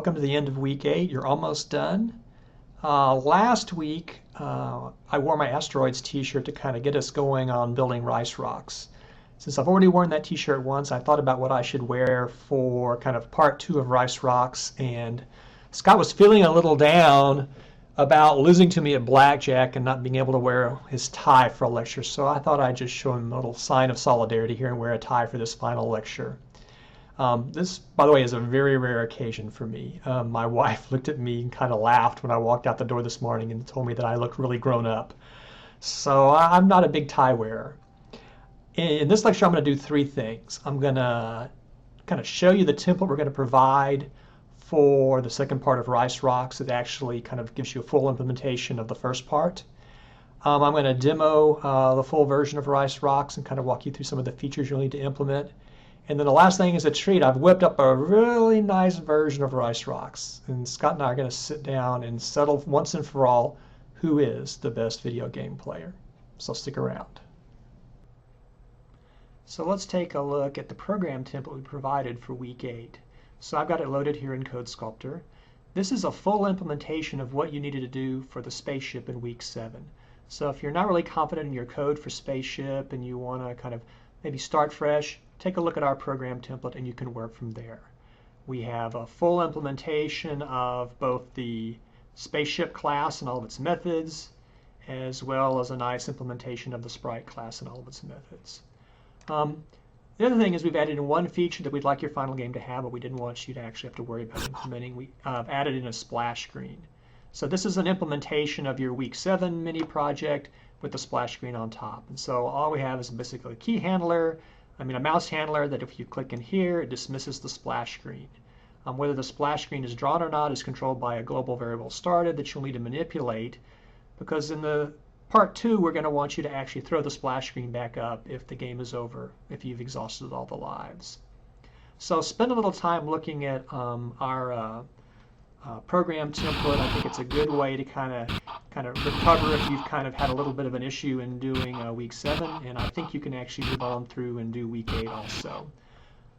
welcome to the end of week 8. You're almost done. Last week, I wore my Asteroids t-shirt to kind of get us going on building RiceRocks. Since I've already worn that t-shirt once, I thought about what I should wear for kind of part 2 of RiceRocks, and Scott was feeling a little down about losing to me at blackjack and not being able to wear his tie for a lecture, so I thought I'd just show him a little sign of solidarity here and wear a tie for this final lecture. This, by the way, is a very rare occasion for me. My wife looked at me and kind of laughed when I walked out the door this morning and told me that I looked really grown up. So I'm not a big tie wearer. In this lecture, I'm going to do 3 things. I'm going to kind of show you the template we're going to provide for the second part of RiceRocks. It actually kind of gives you a full implementation of the first part. I'm going to demo the full version of RiceRocks and kind of walk you through some of the features you'll need to implement. And then the last thing is a treat. I've whipped up a really nice version of RiceRocks. And Scott and I are going to sit down and settle once and for all who is the best video game player. So stick around. So let's take a look at the program template we provided for week 8. So I've got it loaded here in Code Sculptor. This is a full implementation of what you needed to do for the spaceship in week 7. So if you're not really confident in your code for spaceship and you want to kind of maybe start fresh, take a look at our program template and you can work from there. We have a full implementation of both the spaceship class and all of its methods, as well as a nice implementation of the sprite class and all of its methods. The other thing is we've added in one feature that we'd like your final game to have, but we didn't want you to actually have to worry about implementing. We added in a splash screen. So this is an implementation of your week 7 mini project with the splash screen on top. And so all we have is basically a key handler, a mouse handler that if you click in here, it dismisses the splash screen. Whether the splash screen is drawn or not is controlled by a global variable started that you'll need to manipulate, because in the part 2, we're going to want you to actually throw the splash screen back up if the game is over, if you've exhausted all the lives. So spend a little time looking at our program template. I think it's a good way to kind of recover if you've kind of had a little bit of an issue in doing week 7, and I think you can actually move on through and do week 8 also.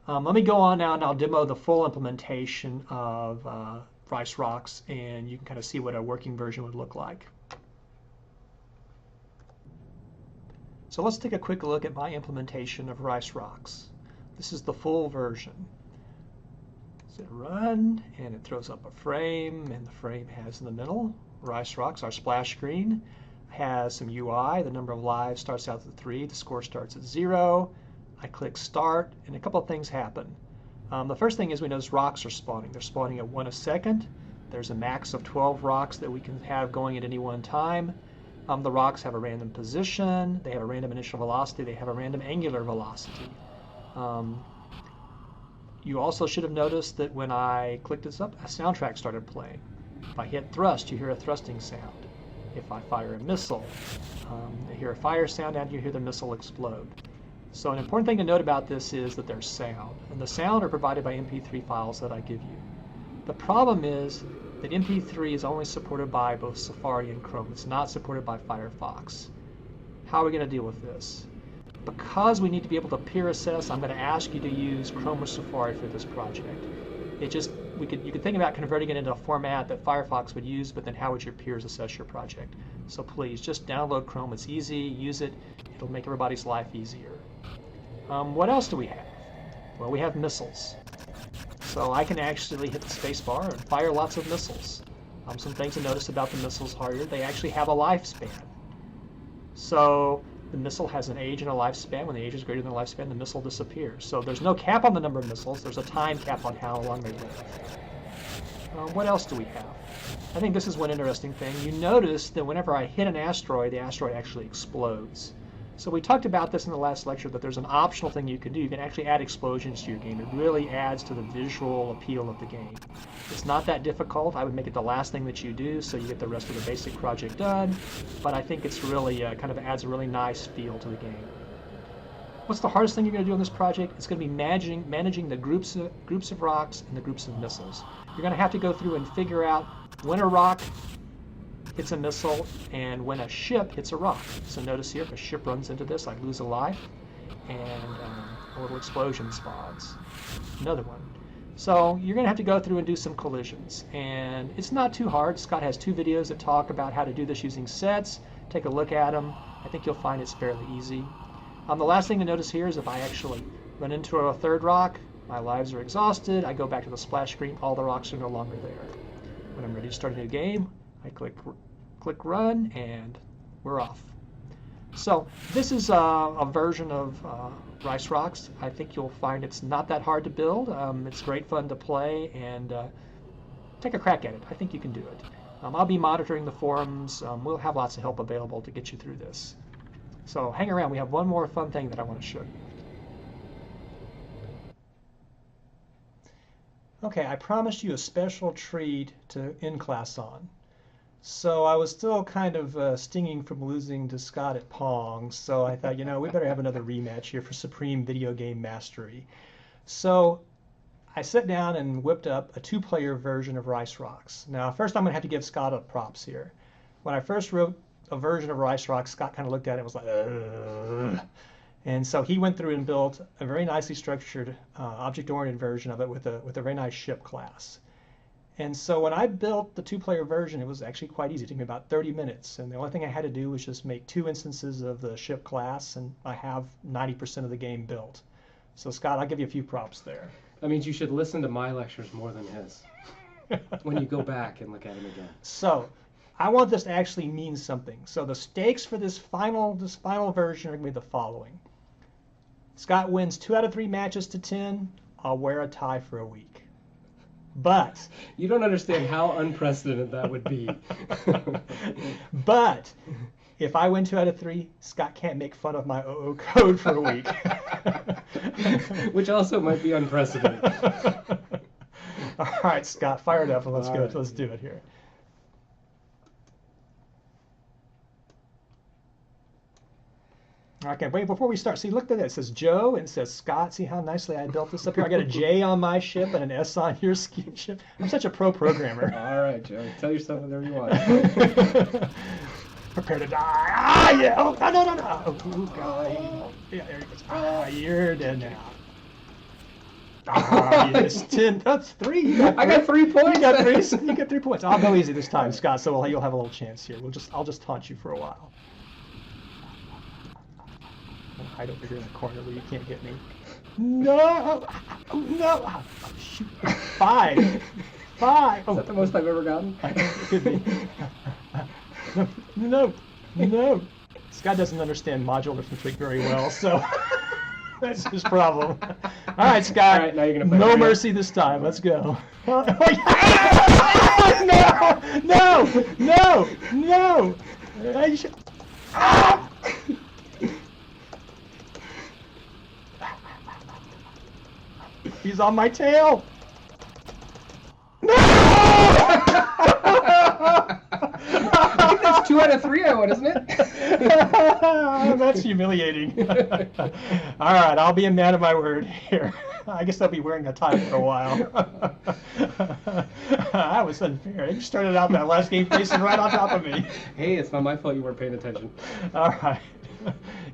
Let me go on now and I'll demo the full implementation of RiceRocks, and you can kind of see what a working version would look like. So let's take a quick look at my implementation of RiceRocks. This is the full version. So run, and it throws up a frame, and the frame has in the middle RiceRocks, our splash screen, has some UI. The number of lives starts out at 3, the score starts at 0. I click start, and a couple of things happen. The first thing is we notice rocks are spawning. They're spawning at 1 a second. There's a max of 12 rocks that we can have going at any one time. The rocks have a random position, they have a random initial velocity, they have a random angular velocity. You also should have noticed that when I clicked this up, a soundtrack started playing. If I hit thrust, you hear a thrusting sound. If I fire a missile, you hear a fire sound and you hear the missile explode. So an important thing to note about this is that there's sound, and the sound are provided by MP3 files that I give you. The problem is that MP3 is only supported by both Safari and Chrome. It's not supported by Firefox. How are we going to deal with this? Because we need to be able to peer assess, I'm going to ask you to use Chrome or Safari for this project. You could think about converting it into a format that Firefox would use, but then how would your peers assess your project? So please, just download Chrome. It's easy, use it. It'll make everybody's life easier. What else do we have? Well, we have missiles. So I can actually hit the space bar and fire lots of missiles. Some things to notice about the missiles are they actually have a lifespan. So the missile has an age and a lifespan. When the age is greater than the lifespan, the missile disappears. So there's no cap on the number of missiles. There's a time cap on how long they live. What else do we have? I think this is one interesting thing. You notice that whenever I hit an asteroid, the asteroid actually explodes. So we talked about this in the last lecture, that there's an optional thing you can do. You can actually add explosions to your game. It really adds to the visual appeal of the game. It's not that difficult. I would make it the last thing that you do so you get the rest of the basic project done. But I think it's really kind of adds a really nice feel to the game. What's the hardest thing you're going to do in this project? It's going to be managing the groups of rocks and the groups of missiles. You're going to have to go through and figure out when a rock hits a missile and when a ship hits a rock. So notice here, if a ship runs into this, I lose a life, and a little explosion spawns. Another one. So you're going to have to go through and do some collisions. And it's not too hard. Scott has 2 videos that talk about how to do this using sets. Take a look at them. I think you'll find it's fairly easy. The last thing to notice here is if I actually run into a 3rd rock, my lives are exhausted. I go back to the splash screen. All the rocks are no longer there. When I'm ready to start a new game, I click run, and we're off. So this is a version of RiceRocks. I think you'll find it's not that hard to build. It's great fun to play, and take a crack at it. I think you can do it. I'll be monitoring the forums. We'll have lots of help available to get you through this. So hang around. We have one more fun thing that I want to show you. Okay, I promised you a special treat to end class on. So I was still kind of stinging from losing to Scott at Pong, so I thought, we better have another rematch here for Supreme Video Game Mastery. So I sat down and whipped up a 2-player version of RiceRocks. Now, first I'm going to have to give Scott a props here. When I first wrote a version of RiceRocks, Scott kind of looked at it and was like, ugh. And so he went through and built a very nicely structured object-oriented version of it with a very nice ship class. And so when I built the 2-player version, it was actually quite easy. It took me about 30 minutes. And the only thing I had to do was just make 2 instances of the ship class, and I have 90% of the game built. So Scott, I'll give you a few props there. That means you should listen to my lectures more than his when you go back and look at him again. So I want this to actually mean something. So the stakes for this final version are going to be the following. Scott wins 2 out of 3 matches to 10. I'll wear a tie for a week. But you don't understand how unprecedented that would be. But if I win 2 out of 3, Scott can't make fun of my OO code for a week. Which also might be unprecedented. All right, Scott, fire it up and let's go. Right. Let's do it here. Okay, wait, before we start, see, look at that. It says Joe and it says Scott. See how nicely I built this up here? I got a J on my ship and an S on your ship. I'm such a pro programmer. All right, Joe. Tell yourself whatever you want. Prepare to die. Ah, yeah. Oh, no. Oh, God. Yeah, there he goes. Ah, you're dead now. Ah, yes. 10. That's 3. I got 3 points. You got 3 points. I'll go easy this time, Scott, so you'll have a little chance here. I'll just taunt you for a while. I'll hide over here in the corner where you can't get me. No! Oh, shoot. 5. 5. Is that the most I've ever gotten? I think it could be. No. Scott doesn't understand modular arithmetic very well, so that's his problem. All right, Scott. All right, now you're gonna play no real. mercy this time. Let's go. No! He's on my tail. No! I think that's 2 out of 3 I won, isn't it? That's humiliating. All right, I'll be a man of my word here. I guess I'll be wearing a tie for a while. That was unfair. You started out that last game facing right on top of me. Hey, it's not my fault you weren't paying attention. All right.